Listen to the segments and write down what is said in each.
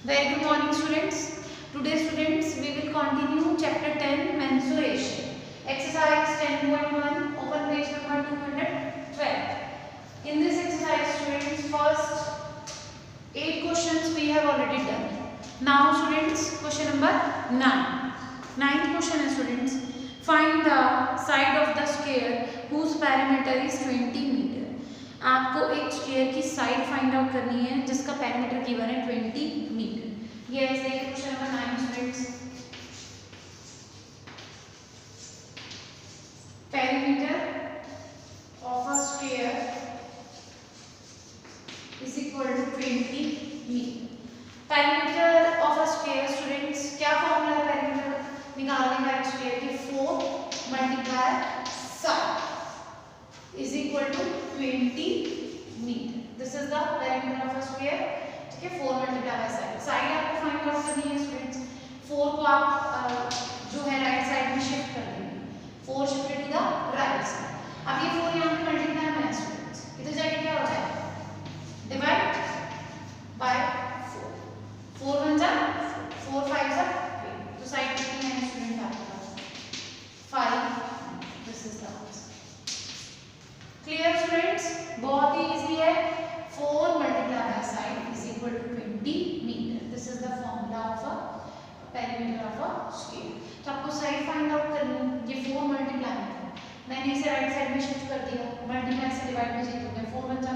Very good morning students. Today students we will continue chapter 10 mensuration. Exercise 10.1 open page number 212. In this exercise students first 8 questions we have already done. Now students question number 9. Ninth question is students find the side of the sphere whose perimeter is 20 meter. आपको एक स्फीयर की side find out करनी है जिसका parameter given है 20 metre. ये ऐसे ही question number 9 students. Parameter of a sphere is equal to 20 metre. Parameter of a sphere students क्या फॉर्मूला है पैरामीटर निकालने का? एक स्फीयर की 4 multiply side is equal to 20 meter. This is the perimeter of a sphere. ठीक है, 4 multiply by side. Side आपको फाइंड आउट करनी है स्टूडेंट्स। 4 को आप जो है राइट साइड में शिफ्ट कर देंगे। 4 shifted to the right side. अब ये 4 यहाँ पे मल्टीप्लाई में है स्टूडेंट्स। इधर जाके क्या हो जाएगा? Divide by 4। 4 1 जा 4 5 जा 20। तो साइड कितनी है स्टूडेंट आपके पास? 5। This is the answer. Clear students? बहुत ही इजी है। 4 multiply by side is equal to 20 metre. This is the formula of a perimeter of a sphere. तो आपको साइड फाइंड आउट करनी है। ये 4 मल्टीप्लाई है, मैंने इसे राइट साइड में शिफ्ट कर दिया। मल्टीप्लाई से डिवाइड में चेंज हो गया। 4 1 जा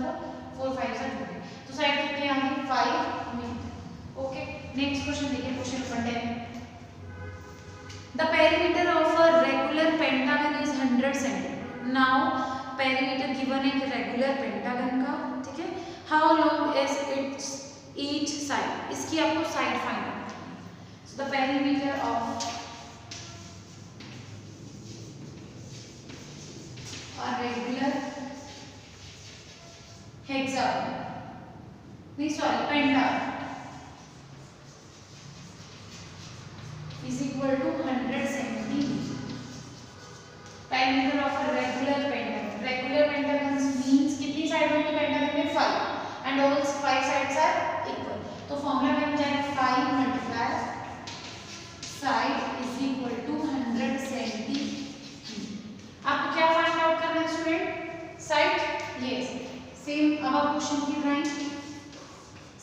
4 5 जा 20। तो साइड कितनी आ गई? 5 मीटर। ओके, नेक्स्ट क्वेश्चन देखिए, question number 10। The perimeter of a regular pentagon is 100 centimetre. Now perimeter given है कि रेगुलर पेंटागन का, ठीक है। How long is its each side? इसकी आपको साइड फाइंड आउट करनी है। So the perimeter of a regular hexagon, नहीं sorry pentagon is equal to 100 centimetre. Perimeter of a regular pentagon. Regular pentagons means कितनी side होंगी pentagon में? 5 and all 5 sides are equal. तो formula बन जाएगा 5 multiply side is equal to 100 centimetre. आपको क्या find out करना है स्टूडेंट? साइड। यस, सेम अब आप क्वेश्चन की ड्राइंग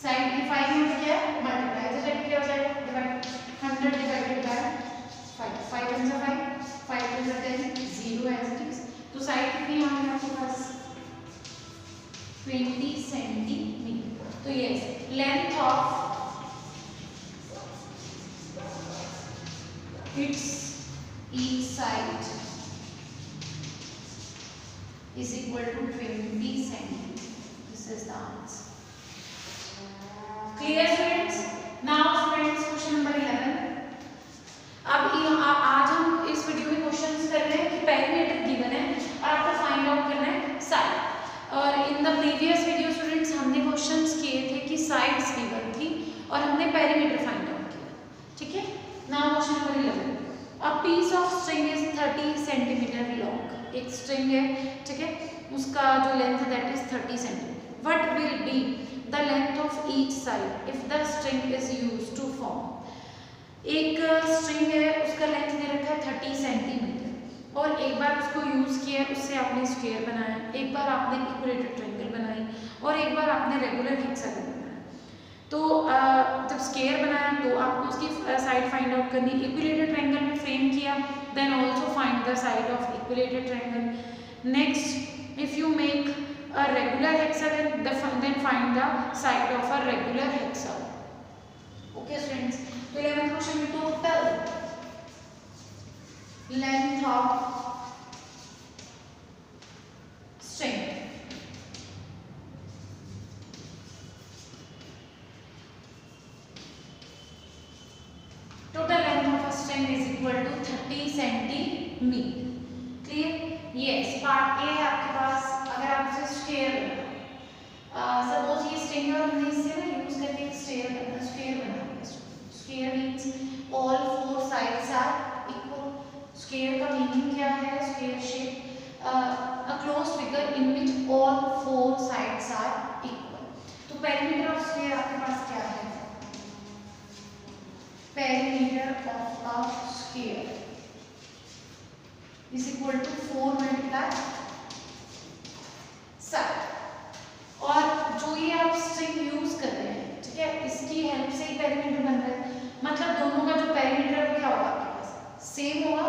साइड की 5 में क्या है? मल्टीप्लाई। तो चलिए क्या हो जाएगा? Divide 100 divided by 5। 5 1 जा 5 5 2 जा 10 0 एज इट इज। तो साइड कितनी आ गई आपके पास? 20 सेंटीमीटर। तो yes, length of its each side is equal to 20 centimetre. This is the answer. Clear students? Now students question number 11। अब आज हम इस वीडियो में क्वेश्चंस कर रहे हैं कि पेरीमीटर गिवन है और आपको फाइंड आउट करना है साइड। और in the previous video students हमने क्वेश्चंस किए थे कि साइड्स गिवन थी और हमने पेरीमीटर फाइंड आउट किया, ठीक है। Now question number 11। A piece of string is 30 centimetre long. एक स्ट्रिंग है, ठीक है, उसका जो लेंथ है that is 30 centimetre. What will be the length of each side if the string is used to form? एक स्ट्रिंग है, उसका लेंथ दे रखा है 30 सेंटीमीटर और एक बार उसको यूज़ किया, उससे आपने स्फीयर बनाया, एक बार आपने इक्विलेटरल ट्रायंगल बनाई और एक बार आपने रेगुलर हेक्सागन बनाया। तो जब स्क्वायर बनाया तो आपको उसकी साइड फाइंड आउट करनी। इक्विलेटरल ट्रायंगल में फ्रेम किया, then also find the side of equilateral triangle. Next if you make a regular hexagon then find the side of a regular hexagon. Okay students, तो 11th question में total length of string is equal to 30 centimetre. Clear? Yes, part A है आपके पास। अगर आपसे sphere suppose ये string है और हमने इससे ना यूज करके एक स्फीयर बना दिया। Square means all 4 sides are equal. Square का मीनिंग क्या है? Square shape a closed figure in which all 4 sides are equal. तो perimeter of sphere आपके पास क्या है? Square is equal to 4 multiply side. और जो ये आप स्ट्रिंग यूज कर रहे हैं, ठीक है, इसकी हेल्प से ही पेरीमीटर बन रहा है, मतलब दोनों का जो पेरीमीटर है वो क्या होगा आपके पास, सेम होगा,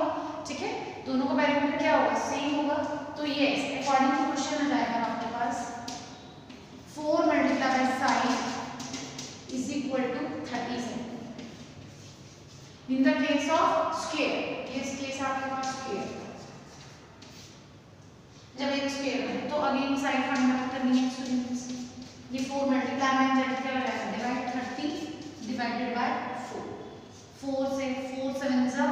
ठीक है, दोनों का पेरीमीटर क्या होगा, सेम होगा। तो ये अकॉर्डिंग टू क्वेश्चन आ जाएगा आपके पास 4 multiply by side is equal to 30 centimetre in the case of square. ये केस आपके पास स्क्वायर, जब एक स्क्वायर है तो अगेन साइड फाइंड आउट करनी है स्टूडेंट्स। ये 4 मल्टीप्लाई में जाके क्या हो जाएगा, डिवाइड 30 डिवाइडेड बाय 4। 4 से 4 7 जा,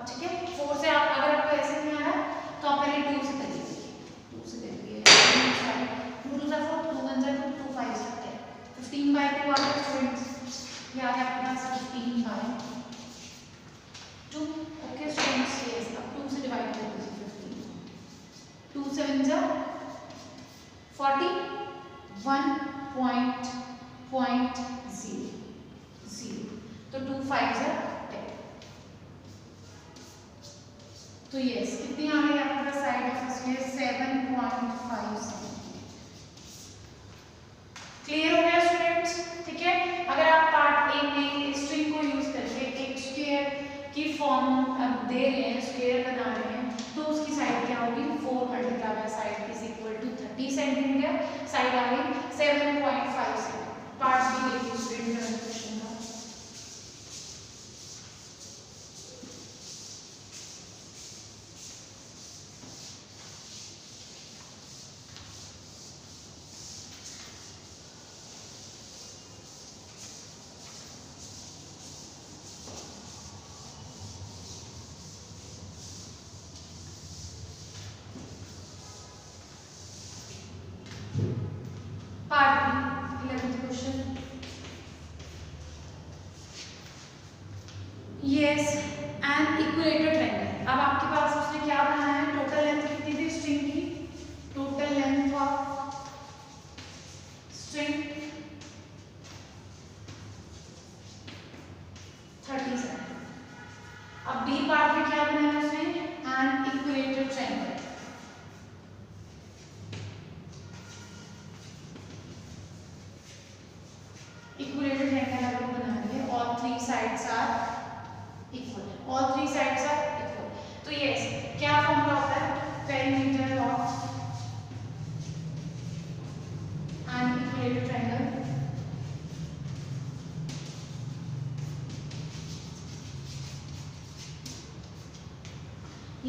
ठीक है, 4 से आप अगर आपको ऐसे नहीं आ रहा तो आप पहले 2 से करिए, 2 से करिए 2 2 जा 4 2 1 जा 2 2 5 जा 10 15 बाय 2 आ गया स्टूडेंट्स। ये आ गया आपके पास 15 बाय 2। ओके स्टूडेंट्स, यस अब 2 से डिवाइड कर दीजिए 2 7 जा 40 1.0 तो 2 5 जा 10। तो यस कितनी आ गई आपके पास साइड ऑफ स्क्वायर 7.5। क्लियर हो गया स्टूडेंट्स, ठीक है। अगर आप पार्ट ए में स्ट्रिंग को यूज करके एक स्क्वायर की फॉर्म दे रहे हैं, स्क्वायर बना रहे हैं, तो उसकी साइड क्या होगी, 4 multiply by side is equal to 30 centimetre, side आ गई 7.5 से। पार्ट बी देखिए स्टूडेंट क्वेश्चन का। Part B 11th question. Yes and equilateral triangle. अब आपके पास उसने क्या बनाया है, टोटल लेंथ कितनी थी स्ट्रिंग की, टोटल लेंथ ऑफ स्ट्रिंग 30 है। अब बी पार्ट में क्या बनाया उसने, and equilateral triangle. Equilateral triangle अगर बना रही है, all 3 sides are equal, all 3 sides are equal. तो यस क्या फॉर्मूला होता है, perimeter of an equilateral triangle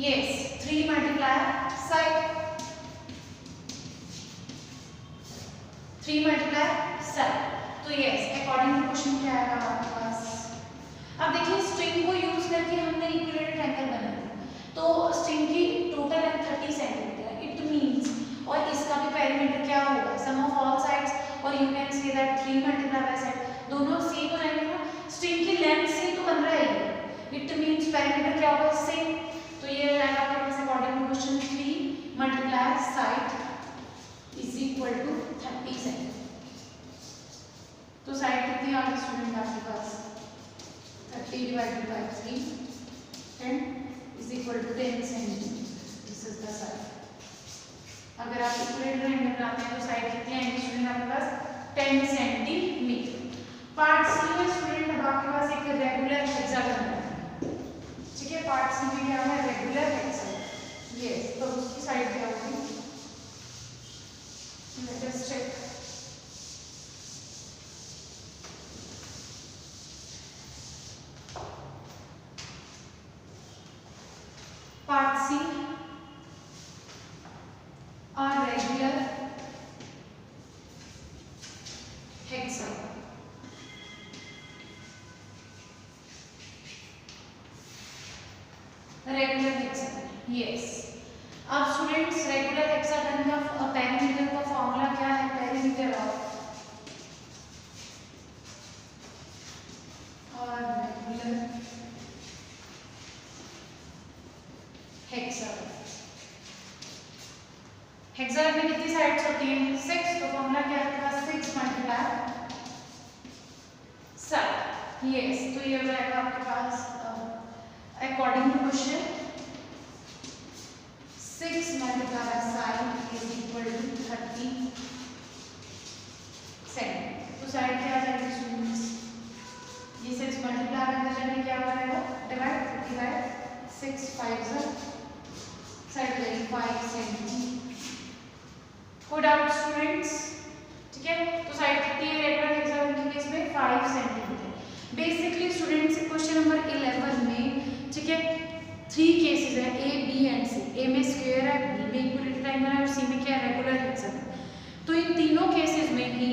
yes 3 multiply side, 3 multiply side. तो यस अकॉर्डिंग टू क्वेश्चन क्या आएगा आपके पास। अब देखिए स्ट्रिंग को यूज करके हमने इक्विलेटरल ट्रायंगल बनाया, तो स्ट्रिंग की total length 30 centimetre, it means, और इसका भी पेरीमीटर क्या होगा, सम ऑफ ऑल साइड्स, और you can say that 3 multiply by side, दोनों सेम हो जाएंगे ना, स्ट्रिंग की लेंथ से तो बन रहा है, इट मींस पेरीमीटर क्या होगा, सेम। तो ये हो जाएगा आपके पास according to question 3 multiply side is equal to 30 centimetre. तो साइड कितनी आ गई स्टूडेंट आपके पास, 30 divided by 3 10 is equal to 10 centimetre. This is the side. अगर आप इक्विलेटरल ट्रायंगल बनाते हैं तो साइड कितनी आएगी स्टूडेंट आपके पास, 10 सेंटीमीटर। पार्ट सी में स्टूडेंट अब आपके पास एक रेगुलर हेक्सागन है, ठीक है, पार्ट सी में क्या है, रेगुलर हेक्सागन। यस तो उसकी साइड क्या होगी, let us check. Part C are regular hexagon. Regular hexagon, yes. अब स्टूडेंट्स रेगुलर हेक्सागन का पेरीमीटर का फॉर्मूला क्या है, perimeter of regular hexagon. Hexagon में कितनी साइड्स होती हैं, 6, तो फॉर्मूला क्या है आपके पास, 6 मल्टीप्लाई साइड। यस, तो ये हो जाएगा आपके पास according to question 6 multiplied by sine is equal to 30 cent. तो साइड क्या आ जाएगी स्टूडेंट्स, ये 6 मल्टीप्लाई करने जाने क्या आ जाएगा, डिवाइड 30 बाय 6 5 साइड जाएगी 5 सेंटी। कोई डाउट स्टूडेंट्स? ठीक है, तो साइड कितनी है रेगुलर हेक्सागोन के केस में 5 centimetre. Basically students question number 11 में, ठीक है, 3 केसेस है ए बी एंड सी। ए में स्क्वायर है, बी में इक्विलेटरल ट्रायंगल है और सी में क्या है, रेगुलर हेक्सागन। तो इन तीनों केसेस में ही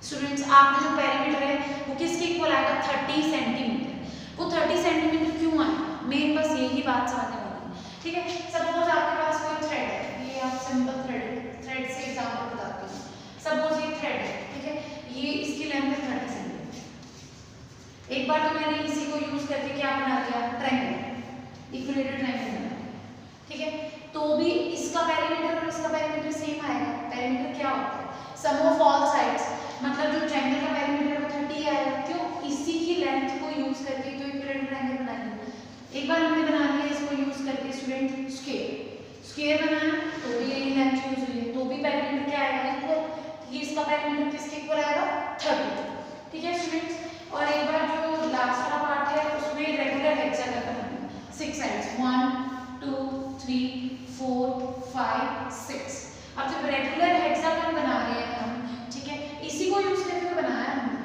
स्टूडेंट्स आपका जो पेरीमीटर है वो किसके इक्वल आएगा, 30 सेंटीमीटर। वो 30 सेंटीमीटर क्यों आएगा, मेन बस यही बात समझने वाली है। ठीक है, सपोज आपके पास कोई थ्रेड है, ये आप सिंपल थ्रेड से एग्जांपल बताती हूँ। सपोज ये थ्रेड है, ठीक है, ये इसकी लेंथ है 30 सेंटीमीटर। एक बार तो मैंने इसी को यूज करके क्या बना दिया, ट्रायंगल, इक्विलेटरल ट्रायंगल बना दिया। ठीक है, तो भी इसका पेरीमीटर और इसका पेरीमीटर सेम आएगा। पेरीमीटर क्या होता है, सम ऑफ ऑल साइड्स, मतलब जो ट्रायंगल का पेरीमीटर वो 30 आएगा। क्यों, इसी की लेंथ को यूज करके तो इक्विलेटरल ट्रायंगल बनाएंगे। एक बार हमने बना लिया इसको यूज करके स्टूडेंट, स्क्वायर बनाना तो भी यही लेंथ यूज हुई है, तो भी पेरीमीटर क्या आएगा, इक्वल। ये इसका पेरीमीटर किसके इक्वल आएगा, 30। ठीक है स्टूडेंट्स, और एक बार जो लास्ट वाला पार्ट है उसमें रेगुलर हेक्सागन बनाना है, 6 साइड्स 1 2 3 4 5 6। अब जब रेगुलर हेक्सागन बना रहे हैं हम, ठीक है, इसी को यूज करके तो बनाया हमने,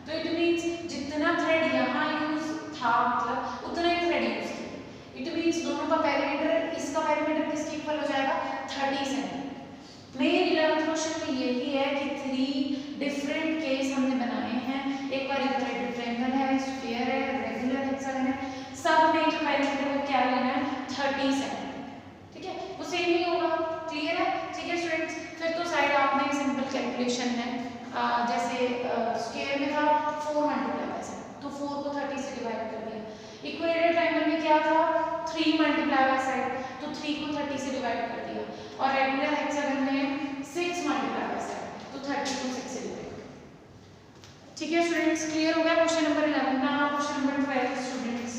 तो इट मींस जितना थ्रेड यहाँ यूज था मतलब उतना ही थ्रेड यूज किया। इट मींस दोनों का पेरीमीटर, इसका पेरीमीटर किसके इक्वल हो जाएगा, 30 सेंटीमीटर। मेन 11th क्वेश्चन में यही है कि 3 डिफरेंट केस हमने बनाए हैं। एक बार इक्विलेटरल ट्रायंगल है, स्फीयर है, रेगुलर हेक्सागन है, सब में जो पेरीमीटर वो क्या लेना है, 30 सेंटीमीटर। ठीक है, वो सेम ही होगा। क्लियर है? ठीक है स्टूडेंट्स, फिर तो साइड आपने सिंपल कैलकुलेशन है, जैसे स्क्वायर में था 4 मल्टीप्लाई बाय 7, तो 4 को 30 से डिवाइड कर दिया। इक्विलेटरल ट्रायंगल में क्या था, 3 मल्टीप्लाई बाय साइड, तो 3 को 30 से डिवाइड कर दिया। और रेगुलर हेक्सागन में 6 मल्टीप्लाई बाय साइड, तो 30 को 6 से डिवाइड कर दिया। ठीक है स्टूडेंट्स, क्लियर हो गया question number 11। Now question number 12 students.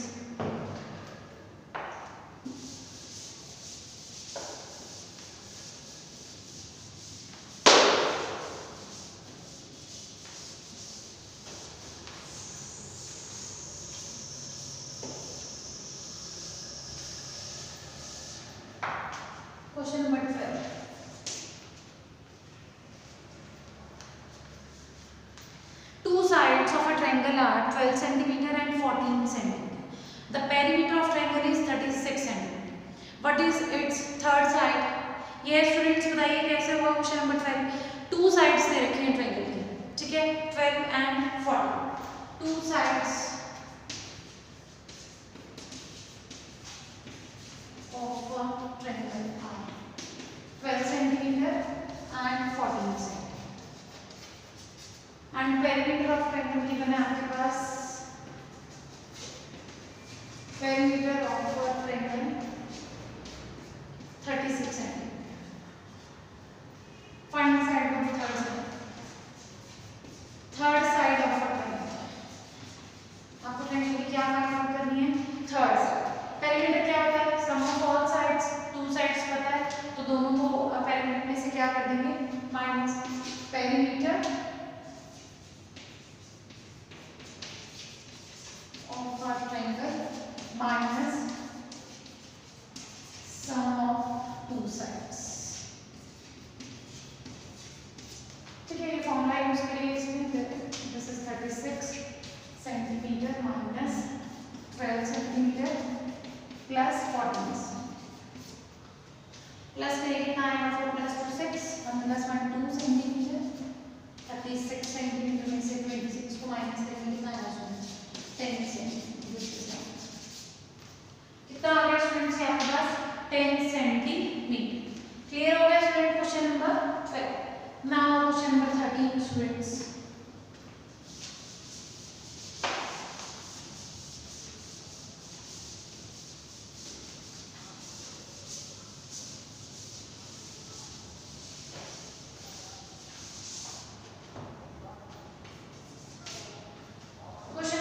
Question number 12. Two sides of a triangle are 12 centimeter and 14 centimeter. The perimeter of triangle is 36 centimeter. What is its third side? ये students बताइए कैसे हुआ question number 12। Two sides दे रखे हैं triangle के, ठीक है, 12 and 14। Two sides of a triangle are 12 centimeter and 14 centimeter. And perimeter of triangle given है आपके पास, perimeter of a triangle 36 centimeter. Find the side of the third side. Third side of a triangle. आपको triangle की क्या find out करनी है, third side. Perimeter क्या होता है, sum of all sides, two sides पता है, तो दोनों को पेरीमीटर में से क्या कर देंगे, minus perimeter of a triangle minus sum of two sides. ठीक है, ये फॉर्मूला यूज करिए इसमें, this is 36 centimetre minus 12 centimetre plus 14 plus करिए कितना आएगा, 4 प्लस 2 6, 1 प्लस 1 2 सेंटीमीटर, 36 सेंटीमीटर में से 26 को माइनस करेंगे कितना आएगा, 10 सेंटीमीटर। कितना आ गया स्टूडेंट्स आपके पास, 10 सेंटीमीटर। क्लियर हो गया student question number 12। Now question number 13 students. Question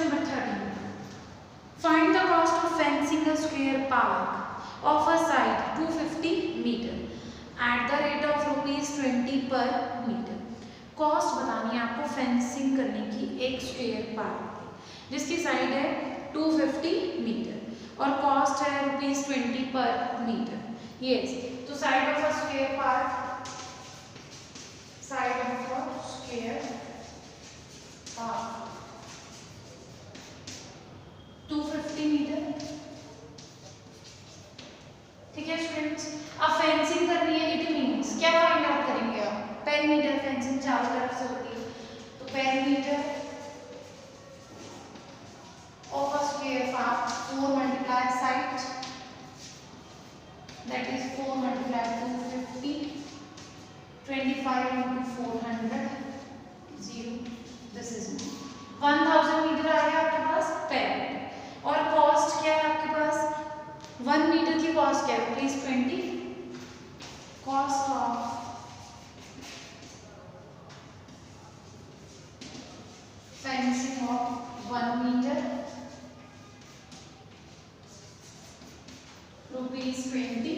park of a site 250 meter at the rate of ₹20 per meter. Cost बतानी है आपको फेंसिंग करने की एक स्क्वायर पार्क जिसकी साइड है 250 मीटर और कॉस्ट है ₹20 पर मीटर। यस, तो side of a square park, side of a square park 250 metre. ठीक है स्टूडेंट्स, अब फेंसिंग करनी है, इट मींस क्या फाइंड आउट करेंगे आप? पेरीमीटर, फेंसिंग चारों तरफ से होती है, तो perimeter of a square park 4 multiply side, that is 4 multiplied 250, 25 into 400, 0, this is 1000 metre आ गया आपके पास पेरीमीटर। और कॉस्ट क्या है आपके पास? 1 मीटर की कॉस्ट क्या है? ₹20। Cost of fencing of 1 meter ₹20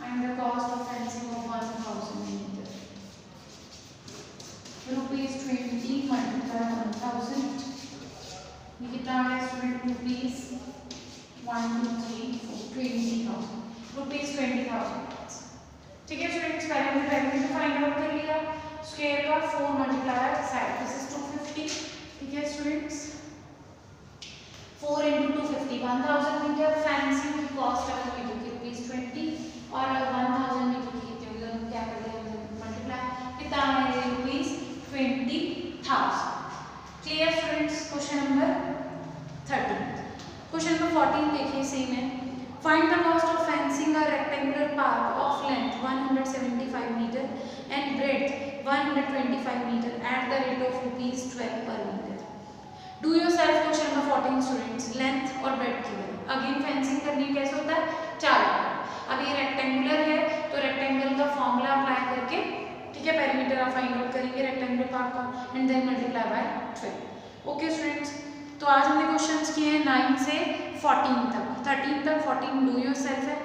and the cost of fencing of 1000 meter ₹20 multiplied 1000, ये कितना आ गया स्टूडेंट? ₹1 2 3 4 20,000 ₹20,000। ठीक है स्टूडेंट्स, पेरीमीटर फाइंड आउट कर लिया, स्क्वायर का 4 मल्टीप्लाई साइड, दिस इज 250। ठीक है स्टूडेंट्स, 4 into 250 1000 मीटर। फेंसिंग की कॉस्ट ऑफ मीटर की ₹20 और 1000 मीटर की कितनी होगी? हम क्या कर देंगे मल्टीप्लाई, कितना आएगा? ₹20,000। Clear students? Question number 13। Question number 14 देखिए, सेम है। Find the cost of fencing a rectangular park of length 175 metre and breadth 125 metre at the rate of ₹12 per metre. Do yourself question number 14 students. Length और breadth की value, again fencing करनी कैसे होता है? चारों। अब ये रेक्टेंगुलर है तो रेक्टेंगल का फॉर्मूला अप्लाई करके, ठीक है, पेरीमीटर आप फाइंड आउट करेंगे रेक्टेंगुलर पार्क का and then multiply by 12। Okay students, तो आज हमने क्वेश्चंस किए हैं 9 से 14 तक, 13 तक 14 डू योरसेल्फ है।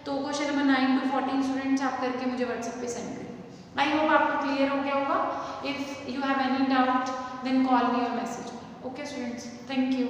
तो क्वेश्चन नंबर 9 to 14 स्टूडेंट्स आप करके मुझे व्हाट्सएप पे सेंड करें। आई होप आपको क्लियर हो गया होगा। If you have any doubt then call me और message me. Okay students, thank you.